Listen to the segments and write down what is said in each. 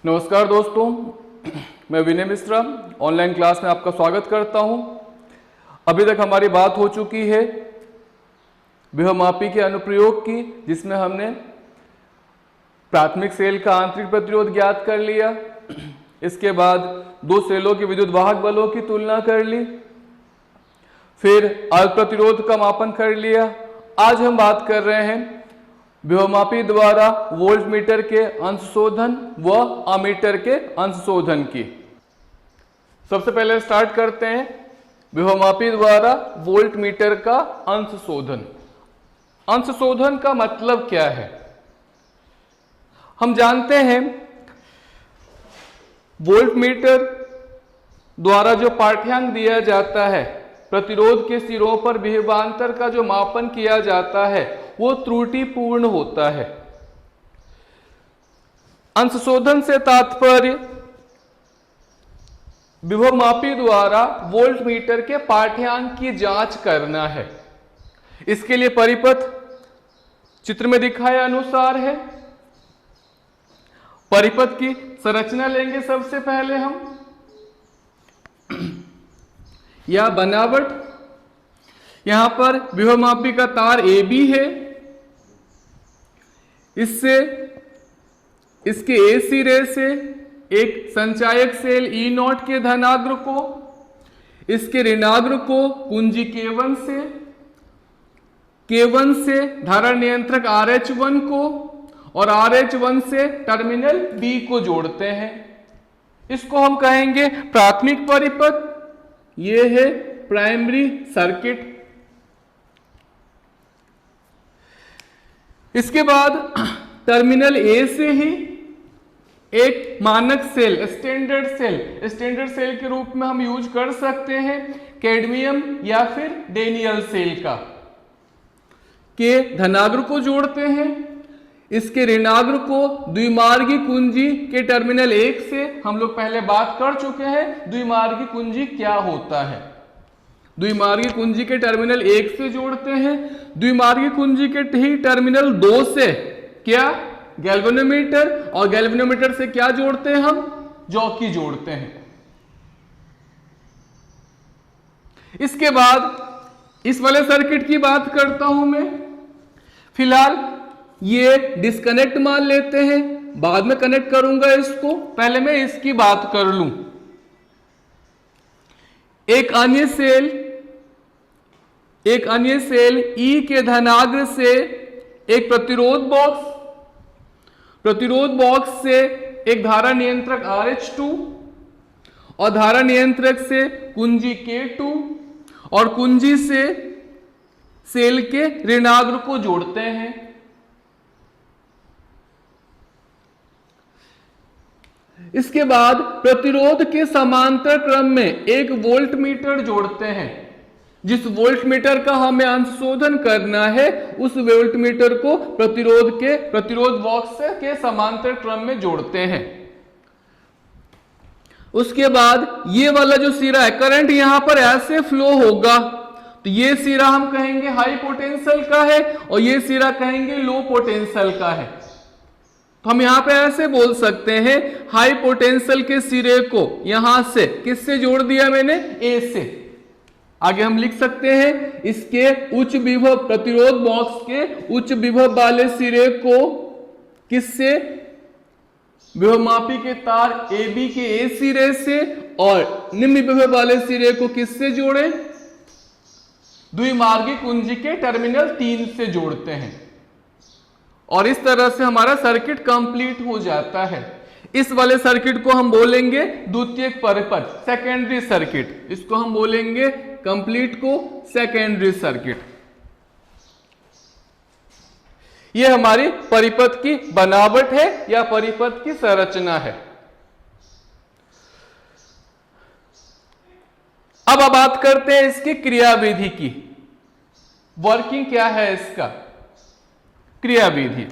नमस्कार दोस्तों, मैं विनय मिश्रा ऑनलाइन क्लास में आपका स्वागत करता हूं। अभी तक हमारी बात हो चुकी है विभवमापी के अनुप्रयोग की, जिसमें हमने प्राथमिक सेल का आंतरिक प्रतिरोध ज्ञात कर लिया। इसके बाद दो सेलों के विद्युत वाहक बलों की तुलना कर ली, फिर अर्ध प्रतिरोध का मापन कर लिया। आज हम बात कर रहे हैं विभवमापी द्वारा वोल्ट मीटर के अंश शोधन व अमीटर के अंश शोधन की। सबसे पहले स्टार्ट करते हैं विभवमापी द्वारा वोल्ट मीटर का अंश शोधन। अंश शोधन का मतलब क्या है? हम जानते हैं वोल्ट मीटर द्वारा जो पाठ्यांक दिया जाता है, प्रतिरोध के सिरों पर विभवांतर का जो मापन किया जाता है वो त्रुटिपूर्ण होता है। अंश शोधन से तात्पर्य विभवमापी द्वारा वोल्ट मीटर के पाठ्यांक की जांच करना है। इसके लिए परिपथ चित्र में दिखाए अनुसार है। परिपथ की संरचना लेंगे सबसे पहले हम, या बनावट। यहां पर विभवमापी का तार AB है, इससे इसके A सिरे से एक संचायक सेल E0 के धनाग्र को, इसके ऋणाग्र को कुंजी K1 से धारा नियंत्रक RH1 को और RH1 से टर्मिनल B को जोड़ते हैं। इसको हम कहेंगे प्राथमिक परिपथ। ये है प्राइमरी सर्किट। इसके बाद टर्मिनल A से ही एक मानक सेल, स्टैंडर्ड सेल के रूप में हम यूज कर सकते हैं कैडमियम या फिर डेनियल सेल का, के धनाग्र को जोड़ते हैं। इसके ऋणाग्र को द्विमार्गी कुंजी के टर्मिनल 1 से, हम लोग पहले बात कर चुके हैं द्विमार्गी कुंजी क्या होता है। द्विमार्गी कुंजी के टर्मिनल 1 से जोड़ते हैं। द्विमार्गी कुंजी के ही टर्मिनल 2 से क्या, गैल्वेनोमीटर, और गैल्वेनोमीटर से क्या जोड़ते हैं हम, जॉकी जोड़ते हैं। इसके बाद इस वाले सर्किट की बात करता हूं मैं। फिलहाल ये डिस्कनेक्ट मान लेते हैं, बाद में कनेक्ट करूंगा इसको, पहले मैं इसकी बात कर लूं। एक अन्य सेल E के धनाग्र से एक प्रतिरोध बॉक्स से एक धारा नियंत्रक RH2 और धारा नियंत्रक से कुंजी K2 और कुंजी से सेल के ऋणाग्र को जोड़ते हैं। इसके बाद प्रतिरोध के समांतर क्रम में एक वोल्ट मीटर जोड़ते हैं। जिस वोल्ट मीटर का हमें अंश शोधन करना है, उस वोल्ट मीटर को प्रतिरोध बॉक्स के समांतर क्रम में जोड़ते हैं। उसके बाद ये वाला जो सिरा है, करंट यहां पर ऐसे फ्लो होगा, तो ये सिरा हम कहेंगे हाई पोटेंशियल का है और ये सिरा कहेंगे लो पोटेंशियल का है। तो हम यहां पे ऐसे बोल सकते हैं, हाई पोटेंशियल के सिरे को यहां से किससे जोड़ दिया मैंने, A से। आगे हम लिख सकते हैं इसके उच्च विभव, प्रतिरोध बॉक्स के उच्च विभव वाले सिरे को किससे, विभवमापी के तार AB के A सिरे से, और निम्न विभव वाले सिरे को किससे जोड़े, द्विमार्गी कुंजी के टर्मिनल 3 से जोड़ते हैं। और इस तरह से हमारा सर्किट कंप्लीट हो जाता है। इस वाले सर्किट को हम बोलेंगे द्वितीयक परिपथ, सेकेंडरी सर्किट। इसको हम बोलेंगे कंप्लीट को सेकेंडरी सर्किट। यह हमारी परिपथ की बनावट है या परिपथ की संरचना है। अब बात करते हैं इसकी क्रियाविधि की। वर्किंग क्या है इसका, क्रियाविधि।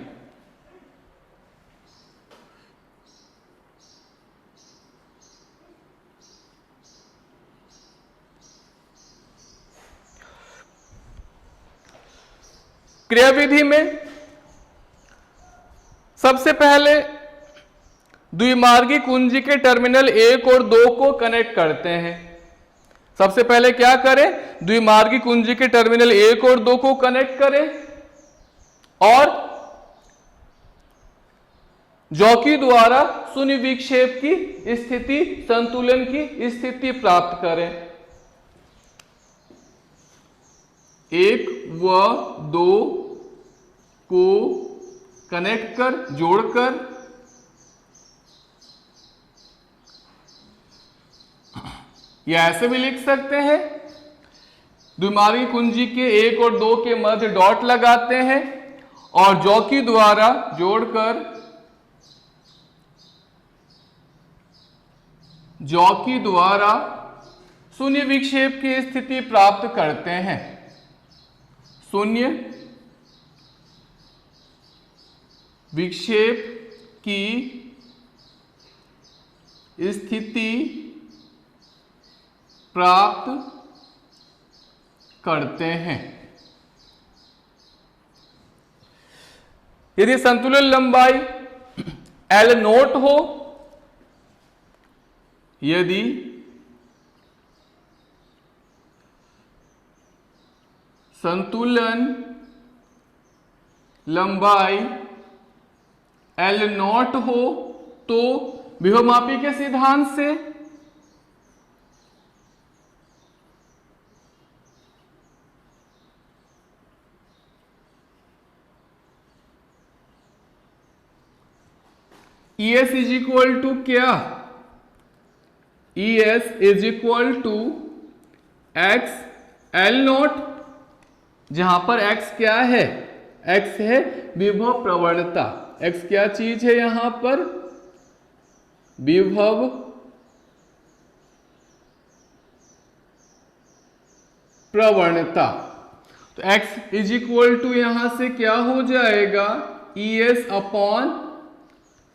क्रियाविधि में सबसे पहले द्विमार्गी कुंजी के टर्मिनल 1 और 2 को कनेक्ट करते हैं। सबसे पहले क्या करें, द्विमार्गी कुंजी के टर्मिनल 1 और 2 को कनेक्ट करें और जॉकी द्वारा शून्य विक्षेप की स्थिति, संतुलन की स्थिति प्राप्त करें। 1 व 2 को कनेक्ट कर, जोड़कर या ऐसे भी लिख सकते हैं, द्विमार्गी कुंजी के 1 और 2 के मध्य डॉट लगाते हैं और जॉकी द्वारा जोड़कर जॉकी द्वारा शून्य विक्षेप की स्थिति प्राप्त करते हैं। शून्य विक्षेप की स्थिति प्राप्त करते हैं। यदि संतुलन लंबाई L नोट हो, यदि संतुलन लंबाई L नॉट हो तो विभवमापी के सिद्धांत से ES इज इक्वल टू क्या, ES is equal to x L naught, जहां पर x क्या है, x है विभव प्रवणता। x क्या चीज है यहां पर, विभव प्रवणता। तो x इज इक्वल टू यहां से क्या हो जाएगा, ES अपॉन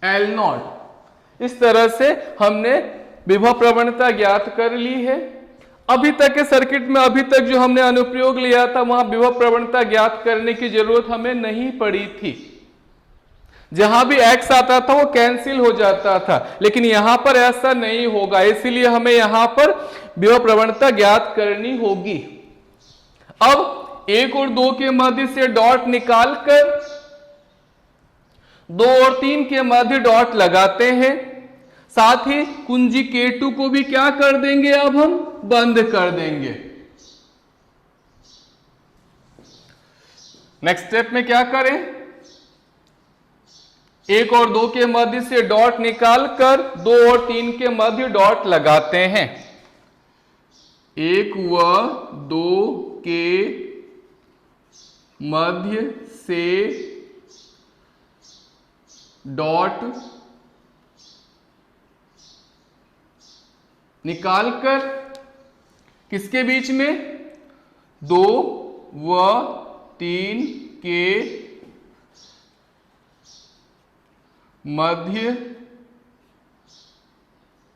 L नॉट। इस तरह से हमने विभव प्रवणता ज्ञात कर ली है। अभी तक के सर्किट में अभी तक जो हमने अनुप्रयोग लिया था वहां विभव प्रवणता ज्ञात करने की जरूरत हमें नहीं पड़ी थी। जहां भी x आता था वो कैंसिल हो जाता था, लेकिन यहां पर ऐसा नहीं होगा, इसीलिए हमें यहां पर विभव प्रवणता ज्ञात करनी होगी। अब 1 और 2 के मध्य से डॉट निकालकर 2 और 3 के मध्य डॉट लगाते हैं। साथ ही कुंजी K2 को भी क्या कर देंगे, अब हम बंद कर देंगे। नेक्स्ट स्टेप में क्या करें, 1 और 2 के मध्य से डॉट निकालकर 2 और 3 के मध्य डॉट लगाते हैं। 1 व 2 के मध्य से डॉट निकालकर किसके बीच में, 2 व 3 के मध्य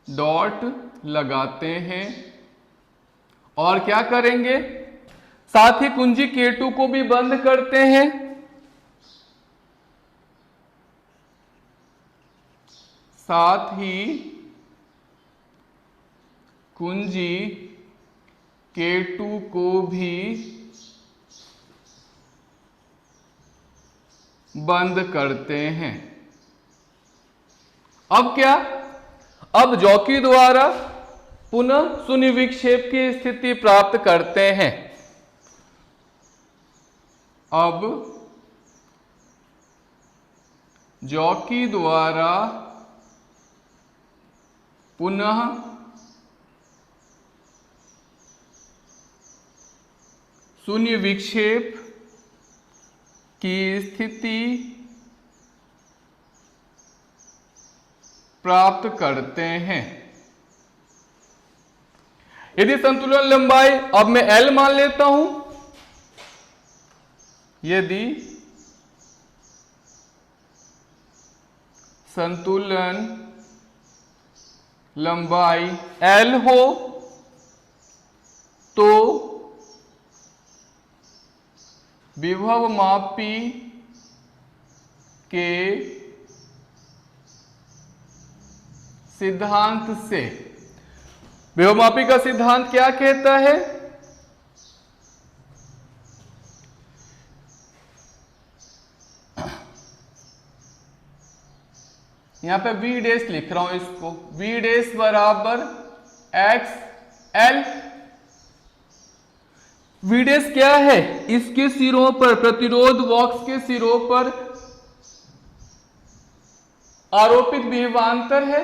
डॉट लगाते हैं और क्या करेंगे, साथ ही कुंजी K2 को भी बंद करते हैं। साथ ही कुंजी K2 को भी बंद करते हैं। अब क्या, अब जॉकी द्वारा पुनः शून्य विक्षेप की स्थिति प्राप्त करते हैं। अब जॉकी द्वारा पुनः शून्य विक्षेप की स्थिति प्राप्त करते हैं। यदि संतुलन लंबाई, अब मैं L मान लेता हूं, यदि संतुलन लंबाई L हो तो विभवमापी के सिद्धांत से। विभवमापी का सिद्धांत क्या कहता है? यहां पे V डैश लिख रहा हूं इसको, V डैश बराबर XL। V डैश क्या है? इसके सिरों पर, प्रतिरोध बॉक्स के सिरों पर आरोपित विभवांतर है,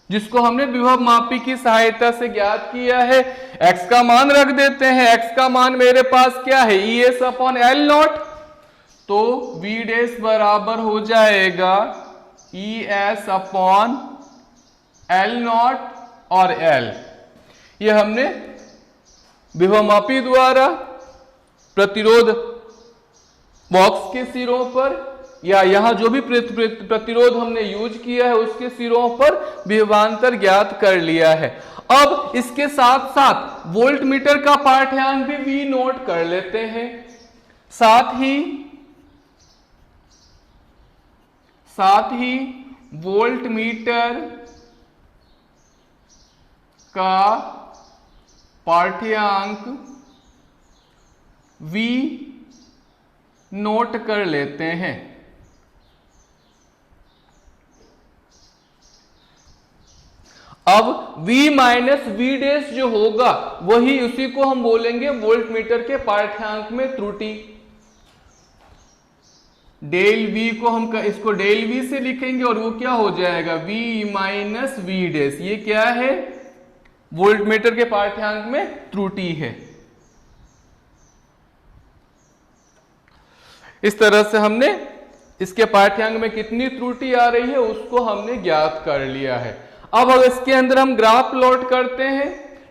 जिसको हमने विभव मापी की सहायता से ज्ञात किया है। x का मान रख देते हैं। x का मान मेरे पास क्या है? ES upon L not. तो V डैश बराबर हो जाएगा ES अपॉन L नॉट और L। ये हमने विभवमापी द्वारा प्रतिरोध बॉक्स के सिरों पर या यहां जो भी प्रतिरोध हमने यूज किया है उसके सिरों पर विभवांतर ज्ञात कर लिया है। अब इसके साथ साथ वोल्ट मीटर का पाठ्यांक भी V नोट कर लेते हैं। साथ ही वोल्ट मीटर का पाठ्यांक V नोट कर लेते हैं। अब V माइनस V डैश जो होगा वही, उसी को हम बोलेंगे वोल्ट मीटर के पाठ्यांक में त्रुटि। डेल V को हम इसको डेल V से लिखेंगे और वो क्या हो जाएगा? V minus V dash. ये क्या है? वोल्ट मीटर के पाठ्यांक में त्रुटि है। इस तरह से हमने इसके पाठ्यांक में कितनी त्रुटि आ रही है उसको हमने ज्ञात कर लिया है। अब इसके अंदर हम ग्राफ प्लॉट करते हैं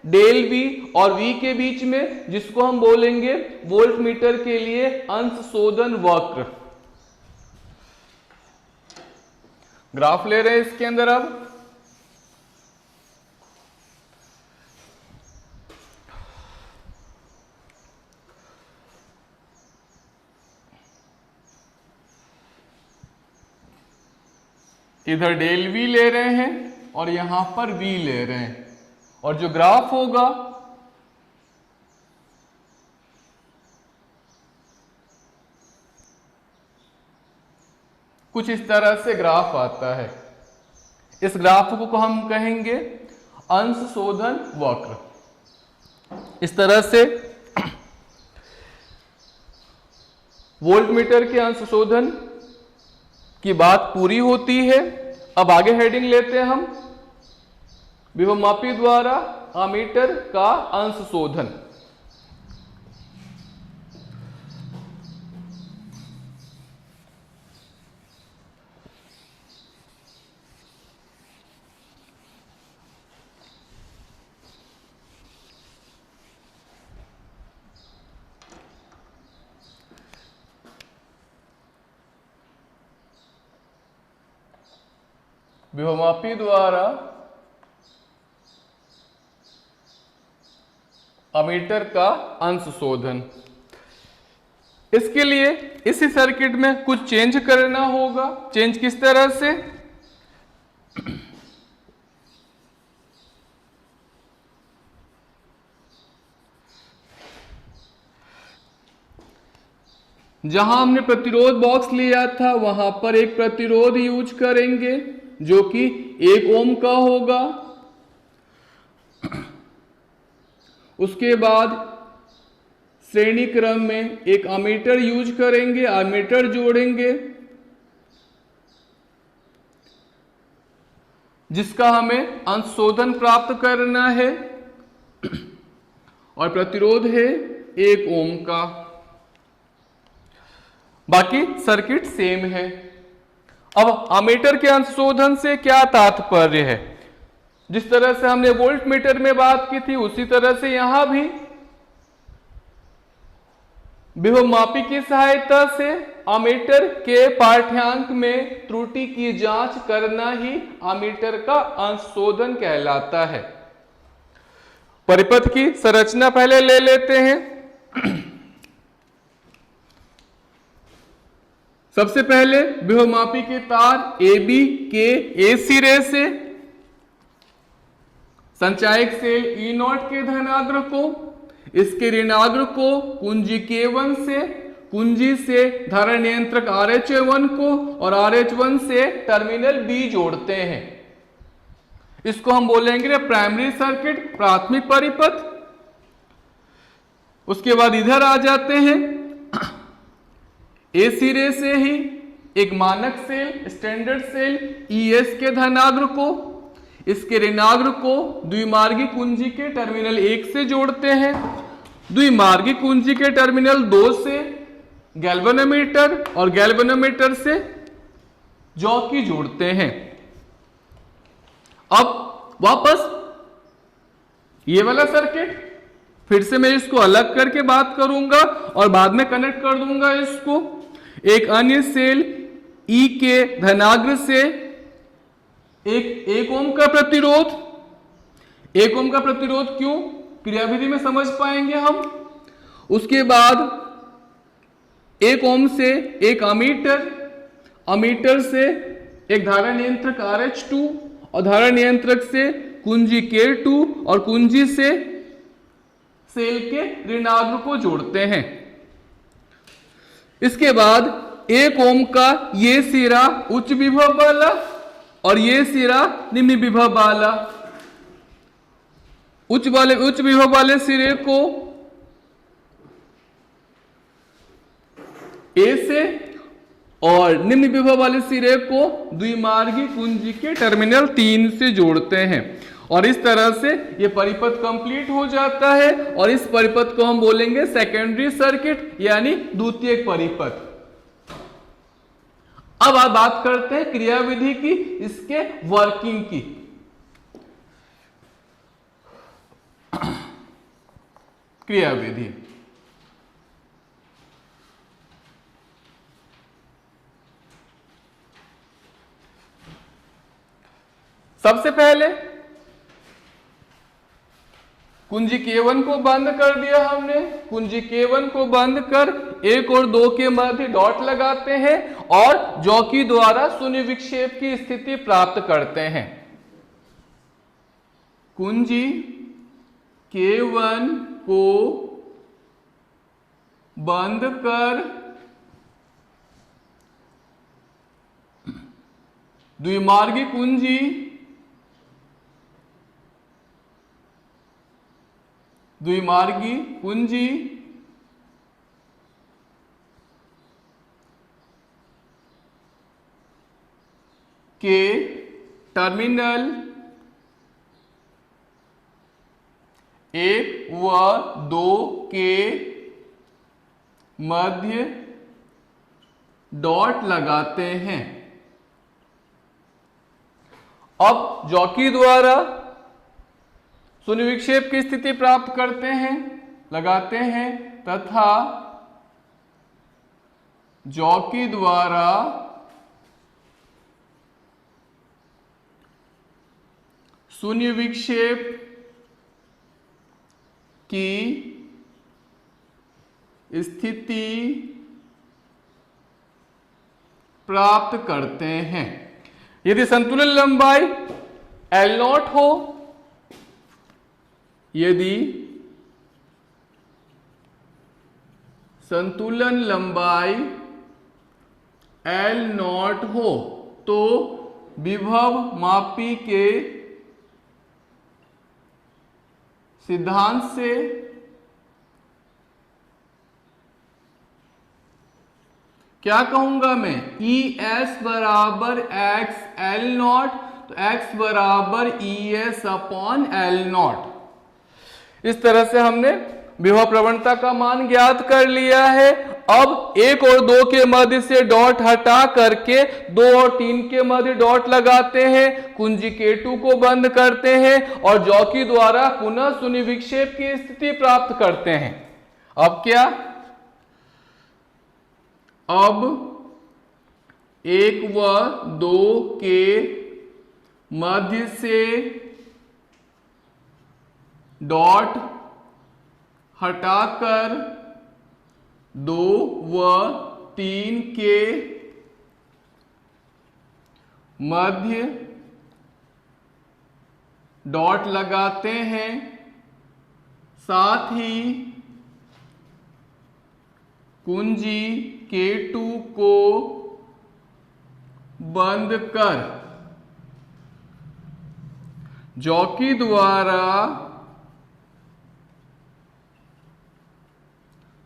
डेल V और V के बीच में, जिसको हम बोलेंगे वोल्ट मीटर के लिए अंश शोधन वक्र। ग्राफ ले रहे हैं इसके अंदर। अब इधर डेल V ले रहे हैं और यहां पर V ले रहे हैं, और जो ग्राफ होगा कुछ इस तरह से ग्राफ आता है। इस ग्राफ को हम कहेंगे अंश शोधन वक्र। इस तरह से वोल्ट मीटर के अंश शोधन की बात पूरी होती है। अब आगे हेडिंग लेते हैं हम, विभवमापी द्वारा अमीटर का अंश शोधन। विभवमापी द्वारा अमीटर का अंश शोधन। इसके लिए इसी सर्किट में कुछ चेंज करना होगा। चेंज किस तरह से? जहां हमने प्रतिरोध बॉक्स लिया था वहां पर एक प्रतिरोध यूज करेंगे जो कि 1 ओम का होगा। उसके बाद श्रेणी क्रम में एक अमीटर यूज करेंगे, अमीटर जोड़ेंगे, जिसका हमें अंश शोधन प्राप्त करना है, और प्रतिरोध है 1 ओम का। बाकी सर्किट सेम है। अब अमीटर के अंश शोधन से क्या तात्पर्य है? जिस तरह से हमने वोल्ट मीटर में बात की थी उसी तरह से यहां भी विभवमापी की सहायता से अमीटर के पाठ्यांक में त्रुटि की जांच करना ही अमीटर का अंश शोधन कहलाता है। परिपथ की संरचना पहले ले लेते हैं। सबसे पहले विभवमापी के तार ए बी के ए सिरे से संचायक सेल ई नॉट के धनाग्र को, इसके ऋणाग्र को कुंजी K1 से, कुंजी से धारा नियंत्रक RH1 को और RH1 से टर्मिनल B जोड़ते हैं। इसको हम बोलेंगे प्राइमरी सर्किट, प्राथमिक परिपथ। उसके बाद इधर आ जाते हैं, ए सिरे से ही एक मानक सेल, स्टैंडर्ड सेल ES के धनाग्र को, इसके ऋणाग्र को द्विमार्गी कुंजी के टर्मिनल 1 से जोड़ते हैं, द्विमार्गी कुंजी के टर्मिनल 2 से गैल्वेनोमीटर और गैल्वेनोमीटर से जॉकी जोड़ते हैं। अब वापस ये वाला सर्किट, फिर से मैं इसको अलग करके बात करूंगा और बाद में कनेक्ट कर दूंगा इसको। एक अन्य सेल E के धनाग्र से एक 1 ओम का प्रतिरोध, 1 ओम का प्रतिरोध क्यों, क्रियाविधि में समझ पाएंगे हम। उसके बाद 1 ओम से एक अमीटर, अमीटर से एक धारा नियंत्रक RH2 और धारा नियंत्रक से कुंजी K2 और कुंजी से सेल के ऋणाग्र को जोड़ते हैं। इसके बाद 1 ओम का ये सिरा उच्च विभव वाला और ये सिरा निम्न विभव वाला, उच्च विभव वाले सिरे को ए से और निम्न विभव वाले सिरे को द्विमार्गी कुंजी के टर्मिनल 3 से जोड़ते हैं और इस तरह से ये परिपथ कंप्लीट हो जाता है और इस परिपथ को हम बोलेंगे सेकेंडरी सर्किट यानी द्वितीयक परिपथ। अब आप बात करते हैं क्रियाविधि की, इसके वर्किंग की। क्रियाविधि सबसे पहले कुंजी K1 को बंद कर दिया हमने, कुंजी K1 को बंद कर 1 और 2 के मध्य डॉट लगाते हैं और जॉकी द्वारा शून्य विक्षेप की स्थिति प्राप्त करते हैं। कुंजी K1 को बंद कर द्विमार्गी कुंजी के टर्मिनल 1 व 2 के मध्य डॉट लगाते हैं। अब जॉकी द्वारा शून्य विक्षेप की स्थिति प्राप्त करते हैं, लगाते हैं तथा जॉकी द्वारा शून्य विक्षेप की स्थिति प्राप्त करते हैं। यदि संतुलन लंबाई L0 हो, यदि संतुलन लंबाई L0 हो तो विभव मापी के सिद्धांत से क्या कहूंगा मैं, ES बराबर x L0, तो x बराबर ES अपॉन L0। इस तरह से हमने विभव प्रवणता का मान ज्ञात कर लिया है। अब 1 और 2 के मध्य से डॉट हटा करके 2 और 3 के मध्य डॉट लगाते हैं, कुंजी K2 को बंद करते हैं और जॉकी द्वारा पुनः शून्य विक्षेप की स्थिति प्राप्त करते हैं। अब क्या, अब 1 व 2 के मध्य से डॉट हटाकर 2 व 3 के मध्य डॉट लगाते हैं, साथ ही कुंजी K2 को बंद कर जॉकी द्वारा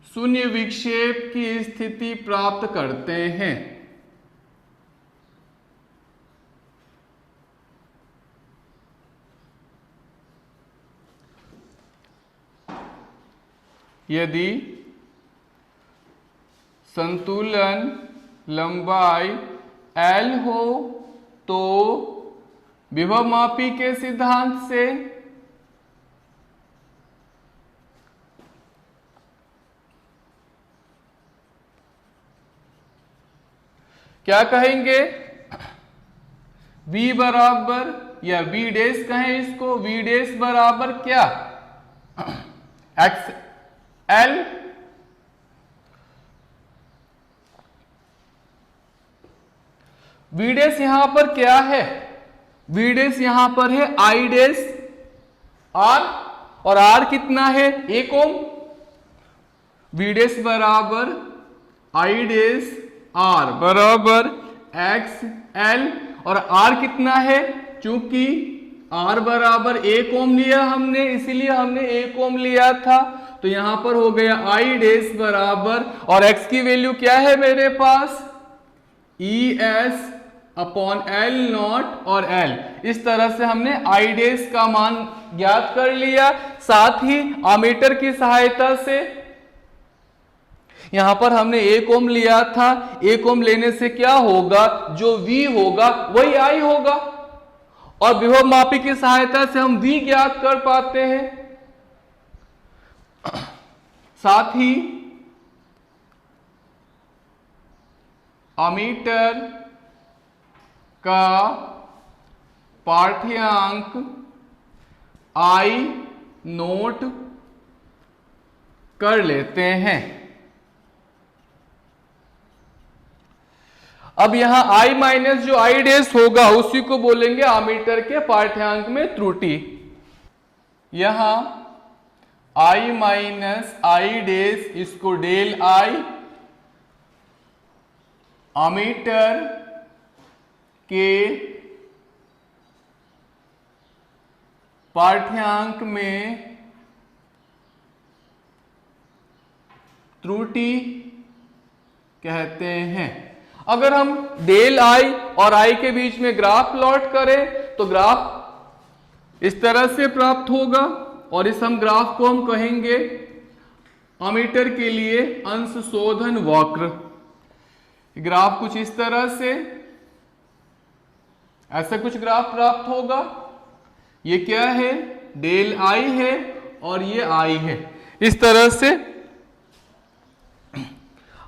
शून्य विक्षेप की स्थिति प्राप्त करते हैं। यदि संतुलन लंबाई L हो तो विभवमापी के सिद्धांत से क्या कहेंगे, V बराबर या V डैश कहें इसको, V डैश बराबर क्या, एक्स एल V डैश यहां पर क्या है, V डैश यहां पर है I डैश R, और R कितना है 1 ओम। V डैश बराबर I डैश R बराबर एक्स एल, और R कितना है, चूंकि R बराबर 1 ओम लिया हमने, इसीलिए हमने 1 ओम लिया था, तो यहां पर हो गया I डैश बराबर, और X की वैल्यू क्या है मेरे पास, ES अपॉन L नॉट और L। इस तरह से हमने I डैश का मान ज्ञात कर लिया। साथ ही अमीटर की सहायता से यहां पर हमने 1 ओम लिया था, 1 ओम लेने से क्या होगा, जो V होगा वही I होगा, और विभव मापी की सहायता से हम V ज्ञात कर पाते हैं। साथ ही अमीटर का पाठ्यांक I नोट कर लेते हैं। अब यहां I माइनस जो I डैश होगा उसी को बोलेंगे अमीटर के पाठ्यांक में त्रुटि। यहां I माइनस I डैश, इसको डेल I, अमीटर के पाठ्यांक में त्रुटि कहते हैं। अगर हम डेल I और I के बीच में ग्राफ प्लॉट करें तो ग्राफ इस तरह से प्राप्त होगा, और इस हम ग्राफ को हम कहेंगे अमीटर के लिए अंश शोधन वक्र। ग्राफ कुछ इस तरह से, ऐसा कुछ ग्राफ प्राप्त होगा। ये क्या है, डेल I है और ये I है। इस तरह से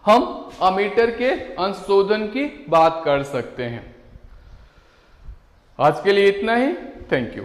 हम अमीटर के अंश शोधन की बात कर सकते हैं। आज के लिए इतना ही, थैंक यू।